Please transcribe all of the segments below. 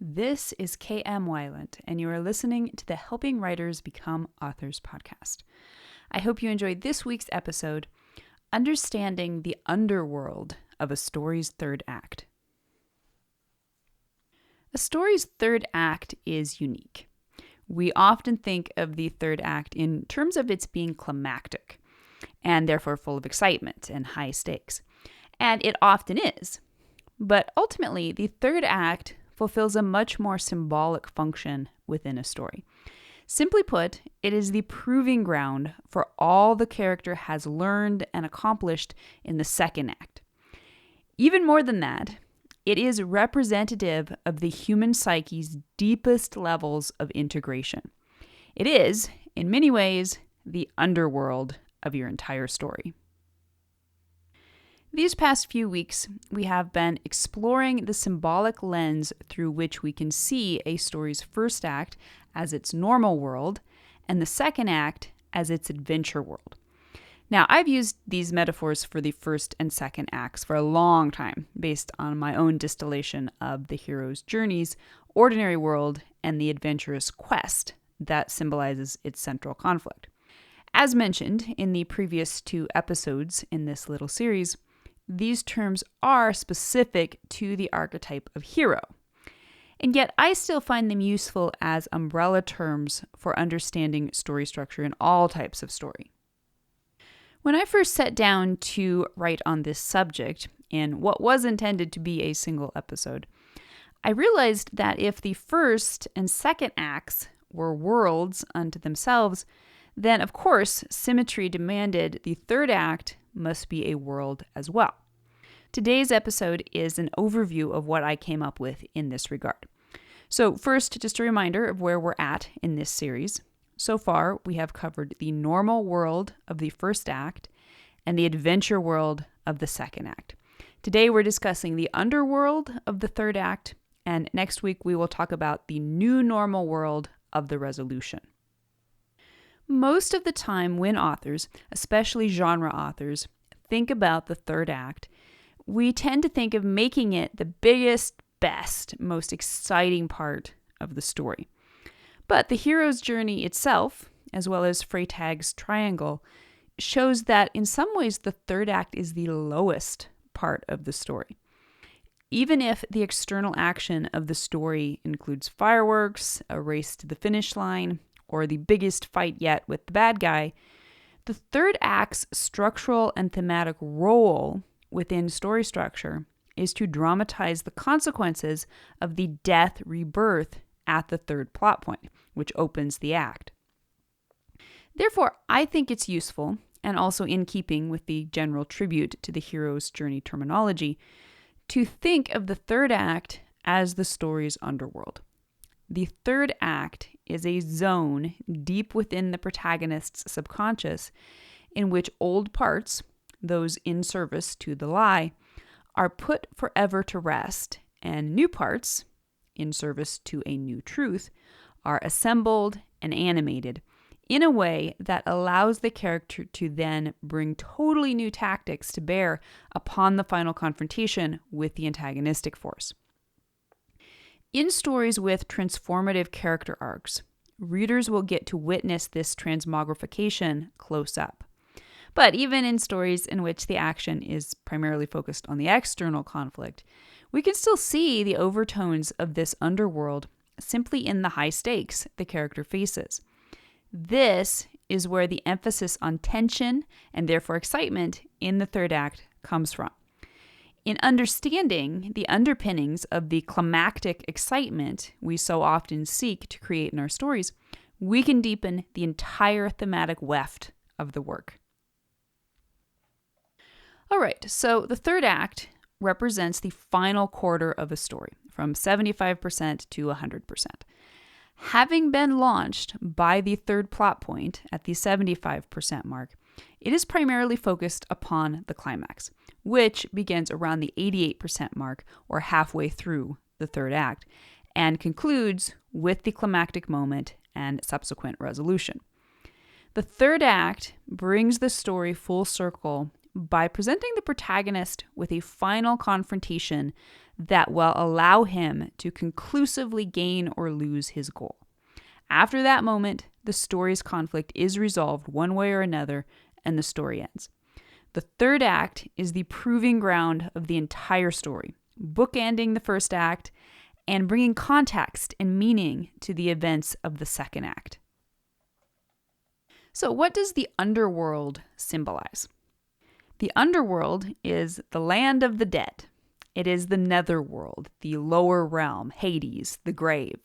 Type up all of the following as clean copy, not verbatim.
This is KM Weiland, and you are listening to the Helping Writers Become Authors podcast. I hope you enjoyed this week's episode, Understanding the Underworld of a Story's Third Act. A story's third act is unique. We often think of the third act in terms of its being climactic, and therefore full of excitement and high stakes. And it often is. But ultimately, the third act fulfills a much more symbolic function within a story. Simply put, it is the proving ground for all the character has learned and accomplished in the second act. Even more than that, it is representative of the human psyche's deepest levels of integration. It is, in many ways, the underworld of your entire story. These past few weeks, we have been exploring the symbolic lens through which we can see a story's first act as its normal world and the second act as its adventure world. Now, I've used these metaphors for the first and second acts for a long time, based on my own distillation of the hero's journeys, ordinary world, and the adventurous quest that symbolizes its central conflict. As mentioned in the previous 2 episodes in this little series, these terms are specific to the archetype of hero. And yet I still find them useful as umbrella terms for understanding story structure in all types of story. When I first sat down to write on this subject, in what was intended to be a single episode, I realized that if the first and second acts were worlds unto themselves, then of course symmetry demanded the third act must be a world as well. Today's episode is an overview of what I came up with in this regard. So first, just a reminder of where we're at in this series. So far, we have covered the normal world of the first act and the adventure world of the second act. Today, we're discussing the underworld of the third act, and next week, we will talk about the new normal world of the resolution. Most of the time when authors, especially genre authors, think about the third act, we tend to think of making it the biggest, best, most exciting part of the story. But the hero's journey itself, as well as Freytag's triangle, shows that in some ways the third act is the lowest part of the story. Even if the external action of the story includes fireworks, a race to the finish line, or the biggest fight yet with the bad guy, the third act's structural and thematic role within story structure is to dramatize the consequences of the death rebirth at the third plot point, which opens the act. Therefore, I think it's useful, and also in keeping with the general tribute to the hero's journey terminology, to think of the third act as the story's underworld. The third act is a zone deep within the protagonist's subconscious in which old parts, those in service to the lie, are put forever to rest, and new parts, in service to a new truth, are assembled and animated in a way that allows the character to then bring totally new tactics to bear upon the final confrontation with the antagonistic force. In stories with transformative character arcs, readers will get to witness this transmogrification close up. But even in stories in which the action is primarily focused on the external conflict, we can still see the overtones of this underworld simply in the high stakes the character faces. This is where the emphasis on tension and therefore excitement in the third act comes from. In understanding the underpinnings of the climactic excitement we so often seek to create in our stories, we can deepen the entire thematic weft of the work. All right, so the third act represents the final quarter of a story, from 75% to 100%. Having been launched by the third plot point at the 75% mark, it is primarily focused upon the climax, which begins around the 88% mark, or halfway through the third act, and concludes with the climactic moment and subsequent resolution. The third act brings the story full circle by presenting the protagonist with a final confrontation that will allow him to conclusively gain or lose his goal. After that moment, the story's conflict is resolved one way or another, and the story ends. The third act is the proving ground of the entire story, bookending the first act and bringing context and meaning to the events of the second act. So, what does the underworld symbolize? The underworld is the land of the dead. It is the netherworld, the lower realm, Hades, the grave.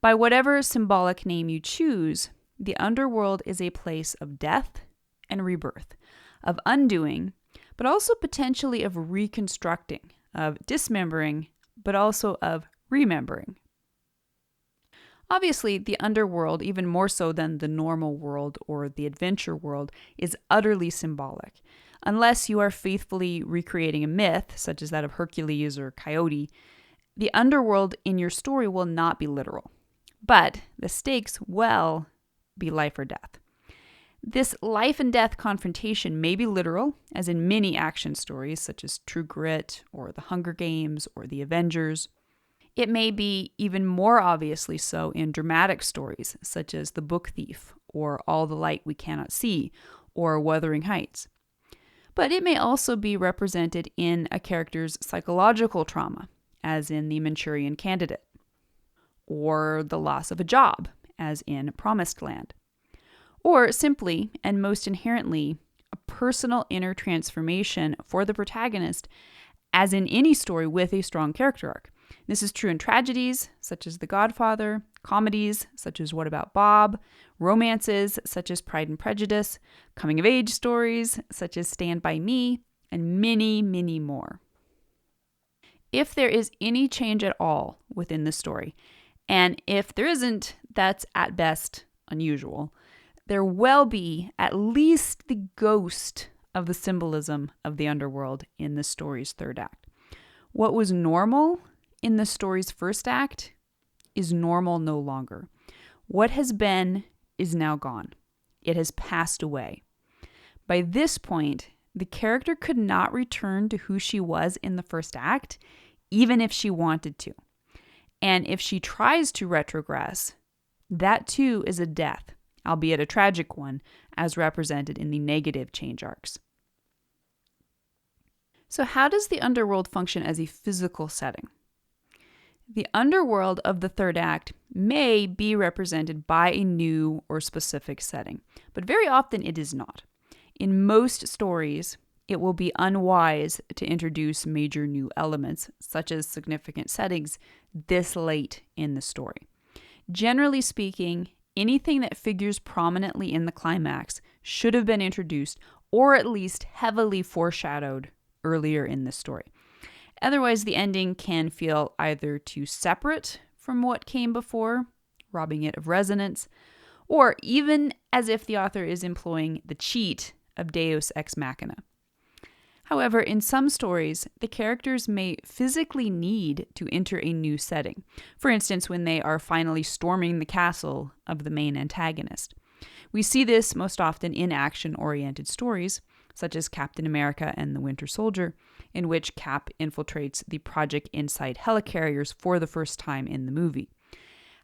By whatever symbolic name you choose, the underworld is a place of death and rebirth, of undoing, but also potentially of reconstructing, of dismembering, but also of remembering. Obviously, the underworld, even more so than the normal world or the adventure world, is utterly symbolic. Unless you are faithfully recreating a myth, such as that of Hercules or Coyote, the underworld in your story will not be literal. But the stakes will be life or death. This life and death confrontation may be literal, as in many action stories such as True Grit or The Hunger Games or The Avengers. It may be even more obviously so in dramatic stories such as The Book Thief or All the Light We Cannot See or Wuthering Heights. But it may also be represented in a character's psychological trauma, as in The Manchurian Candidate, or the loss of a job, as in Promised Land. Or simply, and most inherently, a personal inner transformation for the protagonist, as in any story with a strong character arc. This is true in tragedies, such as The Godfather, comedies, such as What About Bob, romances, such as Pride and Prejudice, coming-of-age stories, such as Stand By Me, and many, many more. If there is any change at all within the story, and if there isn't, that's at best unusual, there will be at least the ghost of the symbolism of the underworld in the story's third act. What was normal in the story's first act is normal no longer. What has been is now gone. It has passed away. By this point, the character could not return to who she was in the first act, even if she wanted to. And if she tries to retrogress, that too is a death, albeit a tragic one, as represented in the negative change arcs. So how does the underworld function as a physical setting? The underworld of the third act may be represented by a new or specific setting, but very often it is not. In most stories, it will be unwise to introduce major new elements, such as significant settings, this late in the story. Generally speaking, anything that figures prominently in the climax should have been introduced or at least heavily foreshadowed earlier in the story. Otherwise, the ending can feel either too separate from what came before, robbing it of resonance, or even as if the author is employing the cheat of Deus ex machina. However, in some stories, the characters may physically need to enter a new setting. For instance, when they are finally storming the castle of the main antagonist. We see this most often in action-oriented stories, such as Captain America and the Winter Soldier, in which Cap infiltrates the Project Insight helicarriers for the first time in the movie.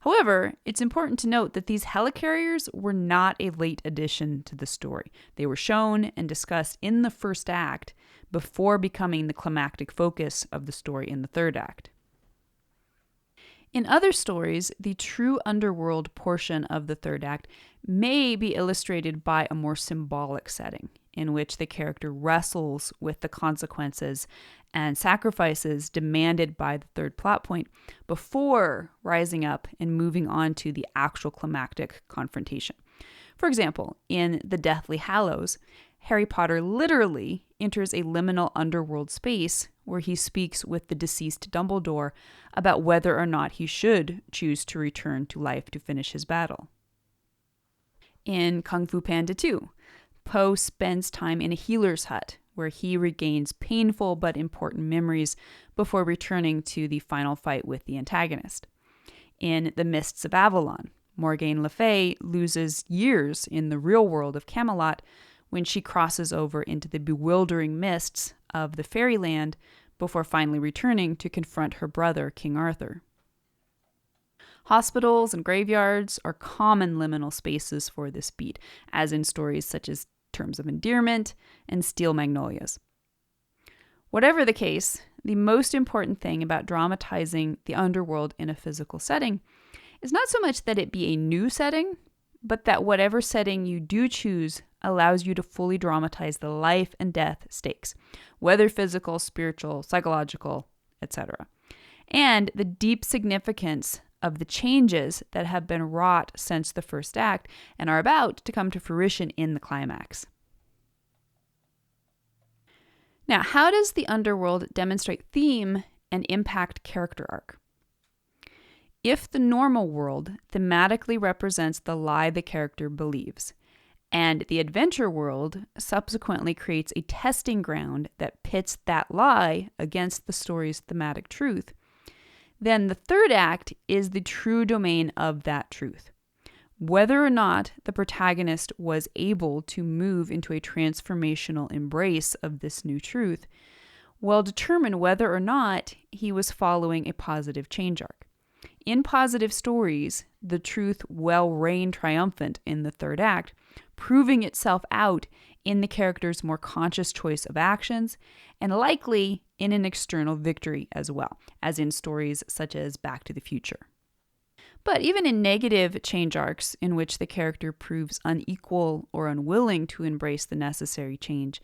However, it's important to note that these helicarriers were not a late addition to the story. They were shown and discussed in the first act before becoming the climactic focus of the story in the third act. In other stories, the true underworld portion of the third act may be illustrated by a more symbolic setting, in which the character wrestles with the consequences and sacrifices demanded by the third plot point before rising up and moving on to the actual climactic confrontation. For example, in The Deathly Hallows, Harry Potter literally enters a liminal underworld space where he speaks with the deceased Dumbledore about whether or not he should choose to return to life to finish his battle. In Kung Fu Panda 2, Poe spends time in a healer's hut where he regains painful but important memories before returning to the final fight with the antagonist. In The Mists of Avalon, Morgane Le Fay loses years in the real world of Camelot when she crosses over into the bewildering mists of the fairyland before finally returning to confront her brother, King Arthur. Hospitals and graveyards are common liminal spaces for this beat, as in stories such as Terms of Endearment and Steel Magnolias. Whatever the case, the most important thing about dramatizing the underworld in a physical setting is not so much that it be a new setting, but that whatever setting you do choose allows you to fully dramatize the life and death stakes, whether physical, spiritual, psychological, etc., and the deep significance of the changes that have been wrought since the first act and are about to come to fruition in the climax. Now, how does the underworld demonstrate theme and impact character arc? If the normal world thematically represents the lie the character believes, and the adventure world subsequently creates a testing ground that pits that lie against the story's thematic truth, then the third act is the true domain of that truth. Whether or not the protagonist was able to move into a transformational embrace of this new truth will determine whether or not he was following a positive change arc. In positive stories, the truth will reign triumphant in the third act, proving itself out in the character's more conscious choice of actions, and likely in an external victory as well, as in stories such as Back to the Future. But even in negative change arcs in which the character proves unequal or unwilling to embrace the necessary change,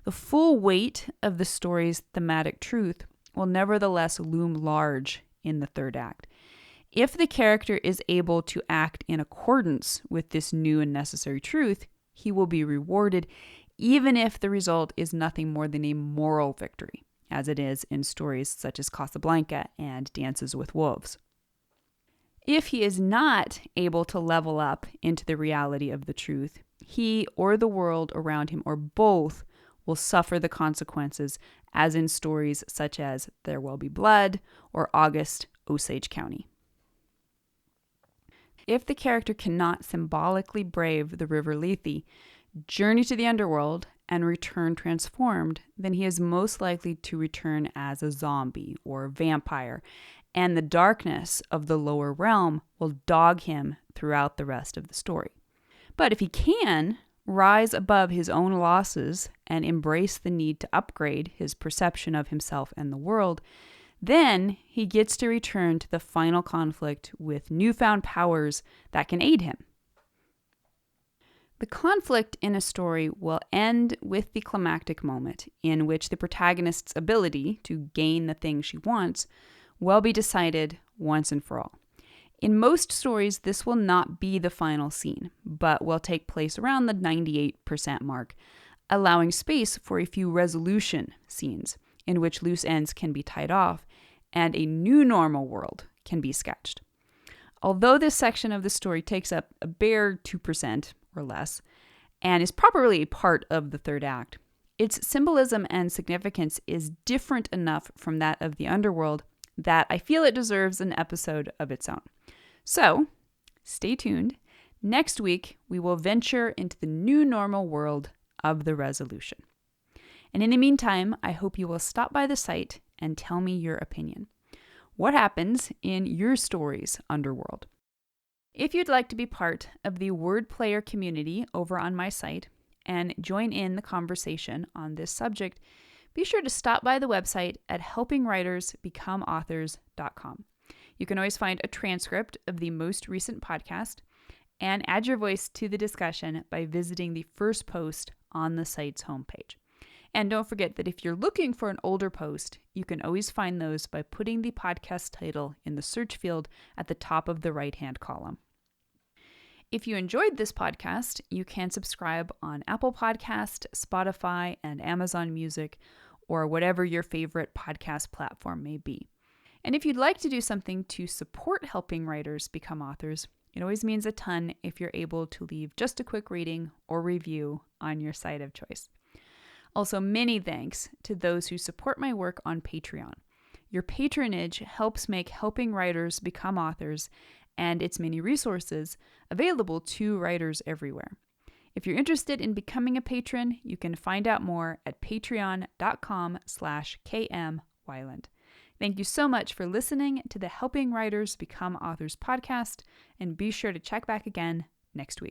the full weight of the story's thematic truth will nevertheless loom large in the third act. If the character is able to act in accordance with this new and necessary truth, he will be rewarded, even if the result is nothing more than a moral victory, as it is in stories such as Casablanca and Dances with Wolves. If he is not able to level up into the reality of the truth, he or the world around him or both will suffer the consequences, as in stories such as There Will Be Blood or August, Osage County. If the character cannot symbolically brave the River Lethe, journey to the underworld, and return transformed, then he is most likely to return as a zombie or vampire, and the darkness of the lower realm will dog him throughout the rest of the story. But if he can rise above his own losses and embrace the need to upgrade his perception of himself and the world, then he gets to return to the final conflict with newfound powers that can aid him. The conflict in a story will end with the climactic moment in which the protagonist's ability to gain the thing she wants will be decided once and for all. In most stories, this will not be the final scene, but will take place around the 98% mark, allowing space for a few resolution scenes in which loose ends can be tied off and a new normal world can be sketched. Although this section of the story takes up a bare 2% or less and is properly part of the third act, its symbolism and significance is different enough from that of the underworld that I feel it deserves an episode of its own. So, stay tuned. Next week, we will venture into the new normal world of the resolution. And in the meantime, I hope you will stop by the site and tell me your opinion. What happens in your story's underworld? If you'd like to be part of the word player community over on my site and join in the conversation on this subject, be sure to stop by the website at helpingwritersbecomeauthors.com. You can always find a transcript of the most recent podcast and add your voice to the discussion by visiting the first post on the site's homepage. And don't forget that if you're looking for an older post, you can always find those by putting the podcast title in the search field at the top of the right-hand column. If you enjoyed this podcast, you can subscribe on Apple Podcast, Spotify, and Amazon Music, or whatever your favorite podcast platform may be. And if you'd like to do something to support helping writers become authors, it always means a ton if you're able to leave just a quick rating or review on your site of choice. Also, many thanks to those who support my work on Patreon. Your patronage helps make helping writers become authors and its many resources available to writers everywhere. If you're interested in becoming a patron, you can find out more at patreon.com/kmweiland. Thank you so much for listening to the Helping Writers Become Authors podcast, and be sure to check back again next week.